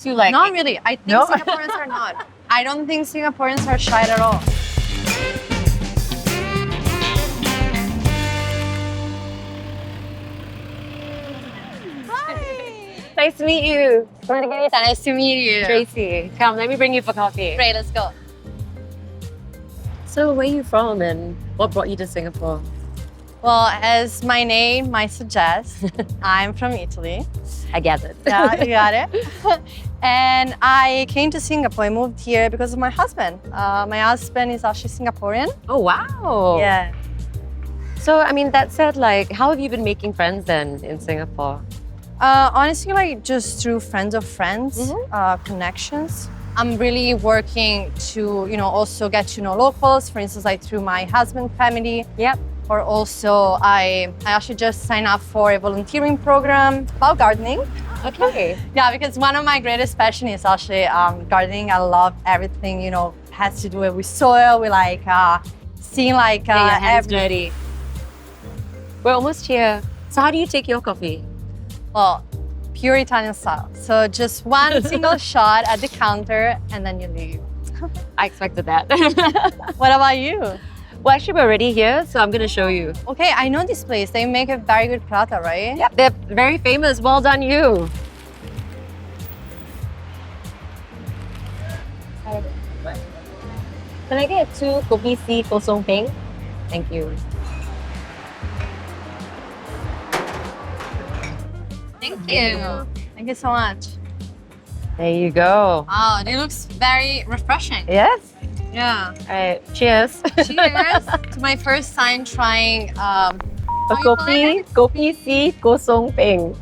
To like, Not really. I think No? Singaporeans are not. I don't think Singaporeans are shy at all. nice to meet you, Margherita, nice to meet you. Tracy. Come, let me bring you for coffee. Great, let's go. So, where are you from, and what brought you to Singapore? Well, as my name might suggest, I'm from Italy. I gathered. Yeah, you got it. And I came to Singapore. I moved here because of my husband. My husband is actually Singaporean. Oh wow. Yeah. So, I mean, that said, like, how have you been making friends then in Singapore? Honestly, like just through friends of friends, connections. I'm really working to, also get to know locals. For instance, like through my husband's family. Yep. Or also, I actually just signed up for a volunteering program about gardening. Okay. Yeah, because one of my greatest passion is actually gardening. I love everything, has to do with soil, with like seeing like Get your hands dirty. We're almost here. So how do you take your coffee? Well, pure Italian style. So just one single shot at the counter and then you leave. I expected that. What about you? Well, actually, we're already here, so I'm going to show you. Okay, I know this place. They make a very good prata, right? Yep, they're very famous. Well done, you. Can I get 2 Kopi C Kosong Peng? Thank you. Thank you. Thank you so much. There you go. Wow, it looks very refreshing. Yes? Yeah. All right, cheers. Cheers to my first time trying A Kopi C Kosong Peng.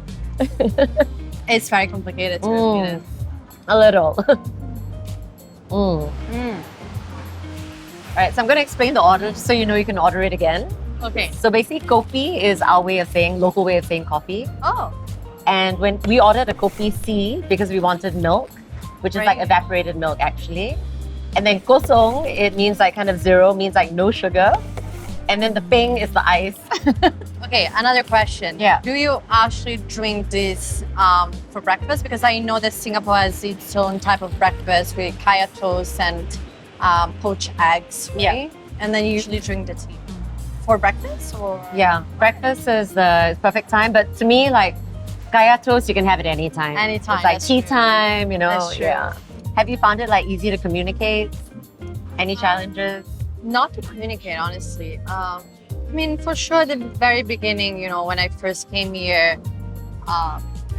It's very complicated to repeat it. A little. All Mm. right, so I'm going to explain the order just so you know you can order it again. Okay. So basically, Kopi is our way of saying, local way of saying coffee. Oh. And when we ordered a Kopi C because we wanted milk, which is like Right. evaporated milk actually. And then Kosong, it means like kind of zero, means like no sugar. And then the Peng is the ice. Okay, another question. Yeah. Do you actually drink this for breakfast? Because I know that Singapore has its own type of breakfast with kaya toast and poached eggs, right? Yeah. And then you usually drink the tea for breakfast or? Yeah, breakfast is the perfect time. But to me, like kaya toast, you can have it anytime. Anytime, It's like that's tea true. time, That's true. Yeah. Have you found it like easy to communicate? Any challenges? Not to communicate, honestly. I mean, for sure, at the very beginning, when I first came here,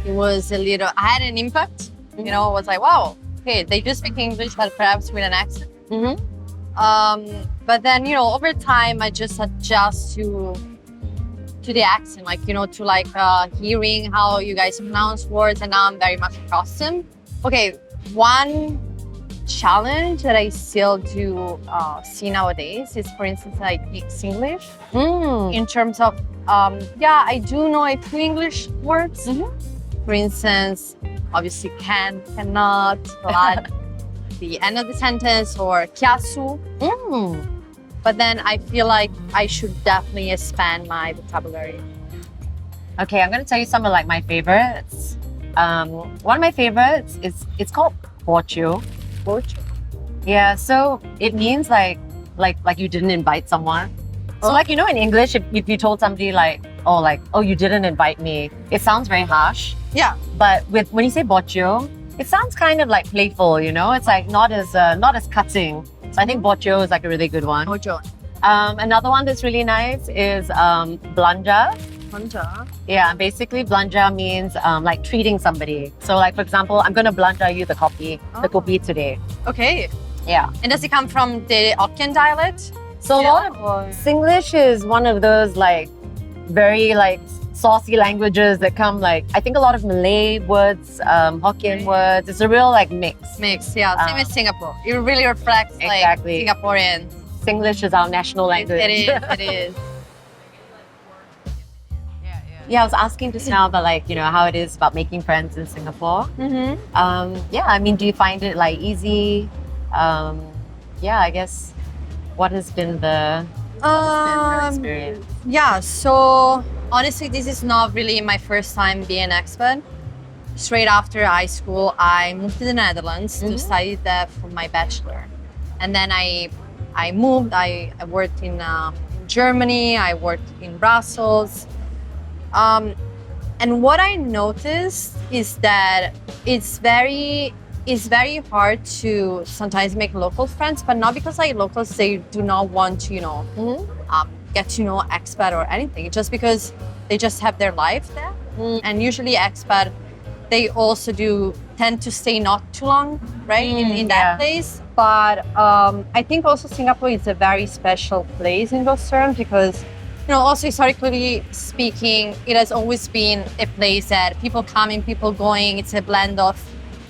it was a little, I had an impact. It was like, wow, okay, they do speak English, but perhaps with an accent. Mm-hmm. But then, over time, I just adjust to the accent, like, to like hearing how you guys pronounce words, and now I'm very much accustomed. Okay, one challenge that I still do see nowadays is, for instance, like Singlish. In terms of, I do know a few English words. For instance, obviously can, cannot, but the end of the sentence, or kiasu. But then I feel like I should definitely expand my vocabulary. Okay, I'm going to tell you some of like my favorites. One of my favorites is, it's called Bocho. Yeah, so it means like you didn't invite someone. So like, in English, if you told somebody like, oh, you didn't invite me, it sounds very harsh. Yeah. But when you say bocho, it sounds kind of like playful, It's like not as cutting. So I think bocho is like a really good one. Mojo. Another one that's really nice is blanja. Blanja. Yeah, basically blanja means like treating somebody. So like, for example, I'm going to blanja you the kopi today. Okay. Yeah. And does it come from the Hokkien dialect? So a lot of Singlish is one of those like very like saucy languages that come like, I think a lot of Malay words, Hokkien words. It's a real like mix. Mix, yeah. Same as Singapore. It really reflects Exactly. like Singaporeans. Singlish is our national language. It is. Yeah, I was asking just now about like, how it is about making friends in Singapore. Yeah, I mean, do you find it like easy? I guess, what has been your experience? Yeah, so honestly, this is not really my first time being an expert. straight after high school, I moved to the Netherlands to study there for my bachelor. And then I moved, I worked in Germany, I worked in Brussels. And what I noticed is that it's very hard to sometimes make local friends, but not because like locals, they do not want to, get to know expat or anything, just because they just have their life there. And usually expat, they also do tend to stay not too long, right, in that place. But I think also Singapore is a very special place in those terms because, also historically speaking, it has always been a place that people coming, people going. It's a blend of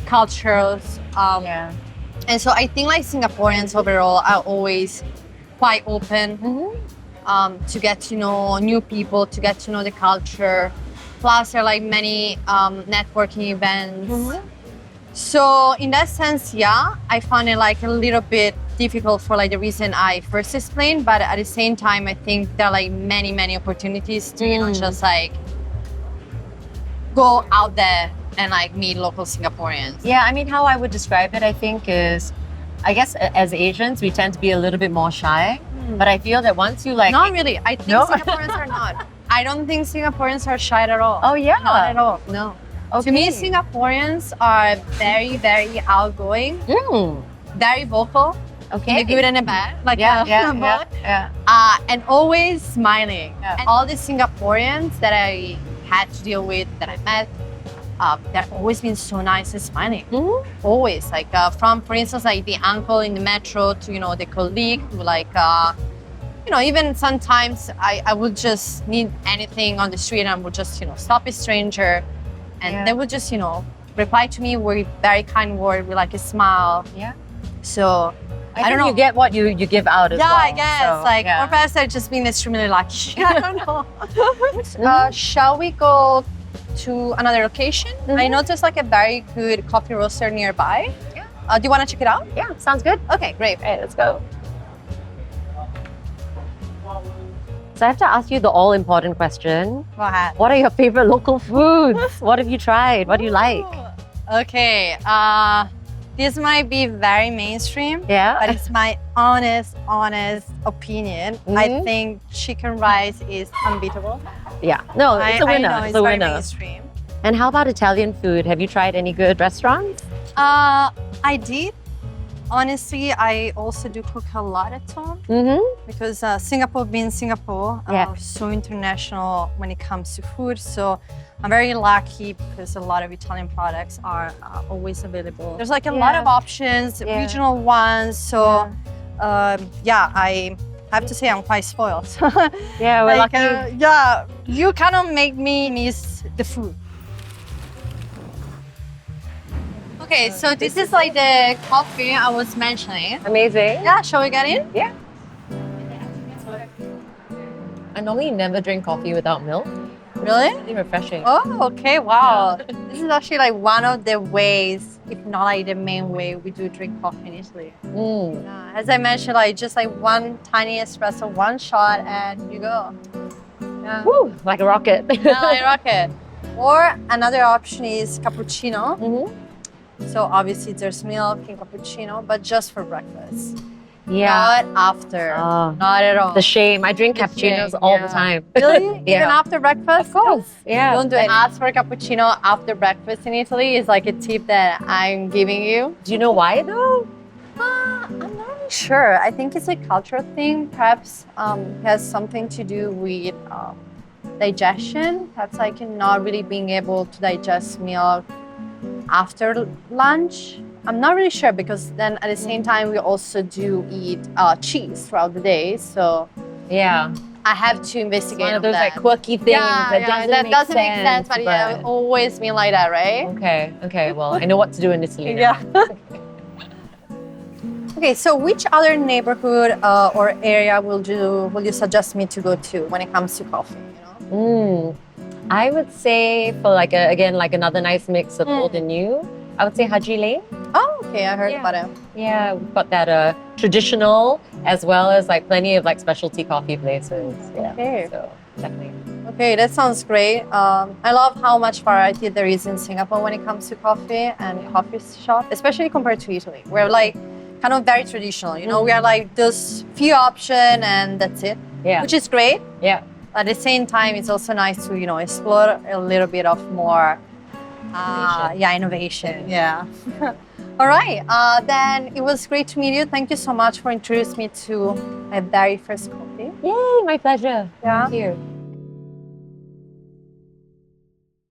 cultures. And so I think like Singaporeans overall are always quite open to get to know new people, to get to know the culture. Plus, there are like many networking events. So in that sense, I found it like a little bit difficult for like the reason I first explained. But at the same time, I think there are like many opportunities to just like go out there and like meet local Singaporeans. Yeah, I mean, how I would describe it, I think, is, I guess as Asians, we tend to be a little bit more shy. But I feel that once you like... Not really. I think Singaporeans are not. I don't think Singaporeans are shy at all. Oh, yeah? Not at all, no. Okay. To me, Singaporeans are very outgoing, very vocal, Okay. in the good and the bad, like yeah. and always smiling. And all the Singaporeans that I had to deal with, that I met, they've always been so nice and smiling. Always, like from, for instance, like the uncle in the metro to, the colleague to like, even sometimes I would just need anything on the street and I would just, stop a stranger and they would just, reply to me with very kind word, with like a smile. Yeah. So I don't know. You get what you give out as well. I guess. So, or perhaps I've just been extremely lucky. I don't know. Shall we go to another location? I noticed like a very good coffee roaster nearby. Do you want to check it out? Yeah, sounds good. Okay, great. All right, let's go. So I have to ask you the all-important question. Go ahead. What are your favorite local foods? What have you tried? What do you like? Okay. This might be very mainstream, Yeah? but it's my honest opinion. I think chicken rice is unbeatable. Yeah. No, it's a winner. I know it's it's a very winner. mainstream. And how about Italian food? Have you tried any good restaurants? I did. Honestly, I also do cook a lot at home because Singapore being Singapore, we're so international when it comes to food. So I'm very lucky because a lot of Italian products are always available. There's like a lot of options, regional ones. So I have to say I'm quite spoiled. Yeah, we're like, lucky. you kind of make me miss the food. Okay, so this is like the coffee I was mentioning. Amazing. Yeah, shall we get in? Yeah. I normally never drink coffee without milk. Really? It's really refreshing. Oh, okay, wow. This is actually like one of the ways, if not like the main way, we do drink coffee in Italy. As I mentioned, like just like one tiny espresso, one shot, and you go. Yeah. Woo, like a rocket. Yeah, like a rocket. Or another option is cappuccino. So obviously there's milk in cappuccino, but just for breakfast. Yeah. Not after. Oh. Not at all. The shame. I drink cappuccinos all the time. Really? Even after breakfast? Of course. Yeah. Don't ask for a cappuccino after breakfast in Italy. It's like a tip that I'm giving you. Do you know why though? I'm not really sure. I think it's a cultural thing. Perhaps has something to do with digestion. Perhaps like not really being able to digest milk after lunch. I'm not really sure because then at the same time we also do eat cheese throughout the day. So Yeah. I have to investigate One of on those that. like quirky things that doesn't make sense. But yeah, always been like that, right? Okay. Well, I know what to do in Italy now. Yeah. Okay, so which other neighborhood or area will you suggest me to go to when it comes to coffee? I would say for like another nice mix of old and new, I would say Haji Lane. Oh, okay, I heard about it. Yeah, we've got that traditional as well as like plenty of like specialty coffee places. Yeah. Okay. So definitely. Okay, that sounds great. I love how much variety there is in Singapore when it comes to coffee and coffee shop, especially compared to Italy. We're like kind of very traditional, you know. We are like just few option and that's it, Yeah. which is great. Yeah. At the same time, it's also nice to explore a little bit of more, innovation. Yeah. All right. Then it was great to meet you. Thank you so much for introducing me to my very first coffee. Yay, my pleasure. Yeah. Thank you.